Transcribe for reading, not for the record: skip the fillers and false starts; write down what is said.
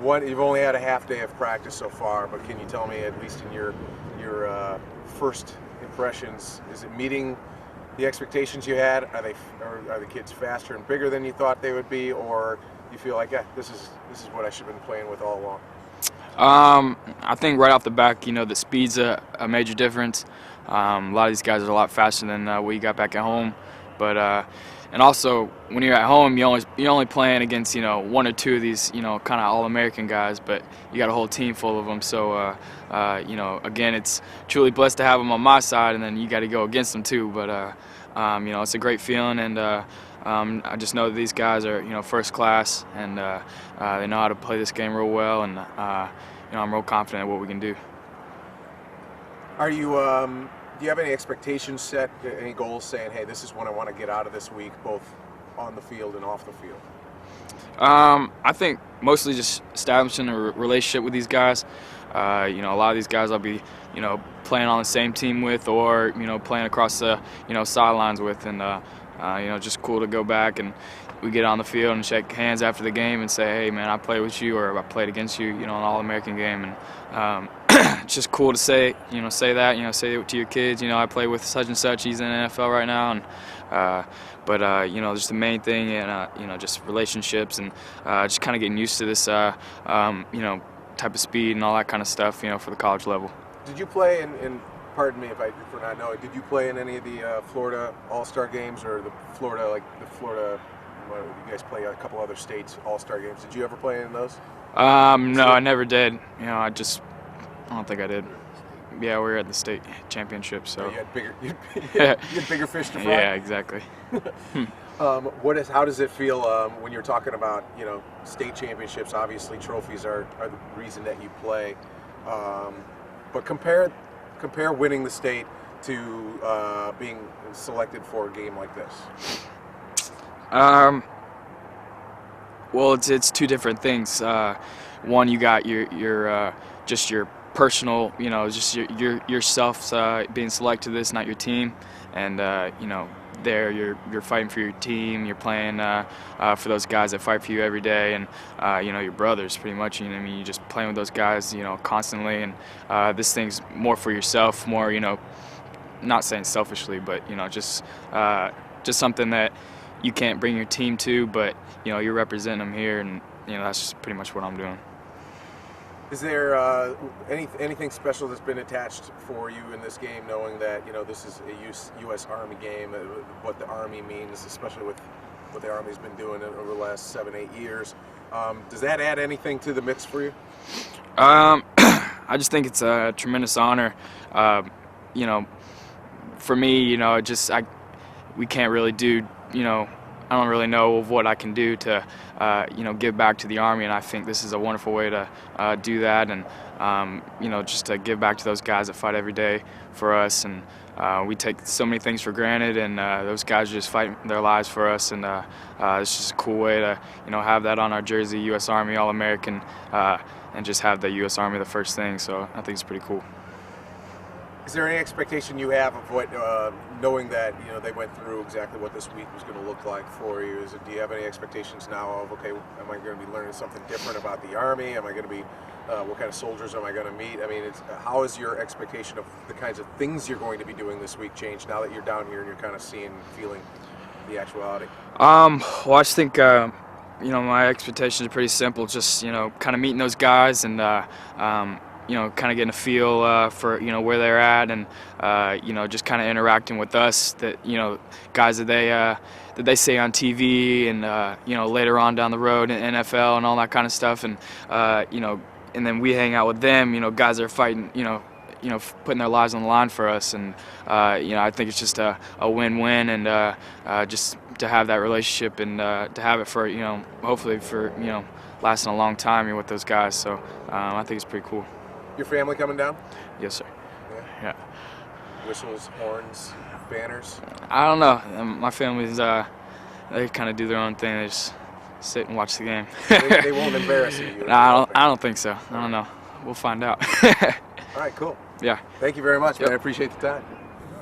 You've only had a half day of practice so far, but can you tell me, at least in your first impressions, is it meeting the expectations you had? Are the kids faster and bigger than you thought they would be, or you feel like, yeah, this is what I should have been playing with all along? I think right off the back, the speed's a major difference. A lot of these guys are a lot faster than what you got back at home, but and also when you're at home, you're only playing against one or two of these kind of all-American guys, but you got a whole team full of them. So again, it's truly blessed to have them on my side, and then you got to go against them too. But it's a great feeling, and I just know that these guys are first class, and they know how to play this game real well, and I'm real confident in what we can do. Are you? Do you have any expectations set, any goals saying, hey, this is what I want to get out of this week, both on the field and off the field? I think mostly just establishing a relationship with these guys. A lot of these guys I'll be, playing on the same team with, or playing across the, sidelines with, and just cool to go back and we get on the field and shake hands after the game and say, hey man, I played with you, or I played against you, an All-American game, and it's just cool to say that, say it to your kids, I play with such and such, he's in the NFL right now, and just the main thing, and just relationships, and just kind of getting used to this, type of speed and all that kind of stuff, for the college level. Did you play in pardon me for not knowing, did you play in any of the Florida All-Star games, or the Florida, you guys play a couple other states All-Star games? Did you ever play in those? No, I never did. I don't think I did. Yeah, we were at the state championship, so. You had bigger fish to fry? Yeah, exactly. How does it feel when you're talking about, state championships? Obviously, trophies are the reason that you play. But compare winning the state to being selected for a game like this. Well, it's two different things. One, you got your just your personal, just yourself being selected to this, not your team, and there you're fighting for your team. You're playing for those guys that fight for you every day, and your brothers pretty much. You're just playing with those guys, constantly. And this thing's more for yourself, more, not saying selfishly, but just something that you can't bring your team to, but you're representing them here, and that's just pretty much what I'm doing. Is there anything special that's been attached for you in this game, knowing that this is a U.S. Army game, what the Army means, especially with what the Army's been doing over the last 7-8 years? Does that add anything to the mix for you? I just think it's a tremendous honor. For me, we can't really do, I don't really know of what I can do to, give back to the Army, and I think this is a wonderful way to do that, and just to give back to those guys that fight every day for us. And we take so many things for granted, and those guys just fight their lives for us, and it's just a cool way to, have that on our jersey, U.S. Army All-American, and just have the U.S. Army the first thing. So I think it's pretty cool. Is there any expectation you have of what, knowing that they went through exactly what this week was going to look like for you? Do you have any expectations now of, okay, am I going to be learning something different about the Army? Am I going to be, what kind of soldiers am I going to meet? I mean, how is your expectation of the kinds of things you're going to be doing this week changed now that you're down here and you're kind of seeing, feeling the actuality? Well, I just think my expectations are pretty simple. Just kind of meeting those guys, and kind of getting a feel for where they're at, and just kind of interacting with us, that guys that they say on TV, and later on down the road in NFL and all that kind of stuff, and and then we hang out with them, guys that are fighting, putting their lives on the line for us, and I think it's just a win-win, and just to have that relationship, and to have it for hopefully for lasting a long time with those guys. So I think it's pretty cool. Your family coming down? Yes, sir. Yeah. Whistles, horns, banners? I don't know. My family's, they kind of do their own thing. They just sit and watch the game. They won't embarrass you? I don't think so. I don't know. We'll find out. All right, cool. Yeah. Thank you very much, man. I appreciate the time.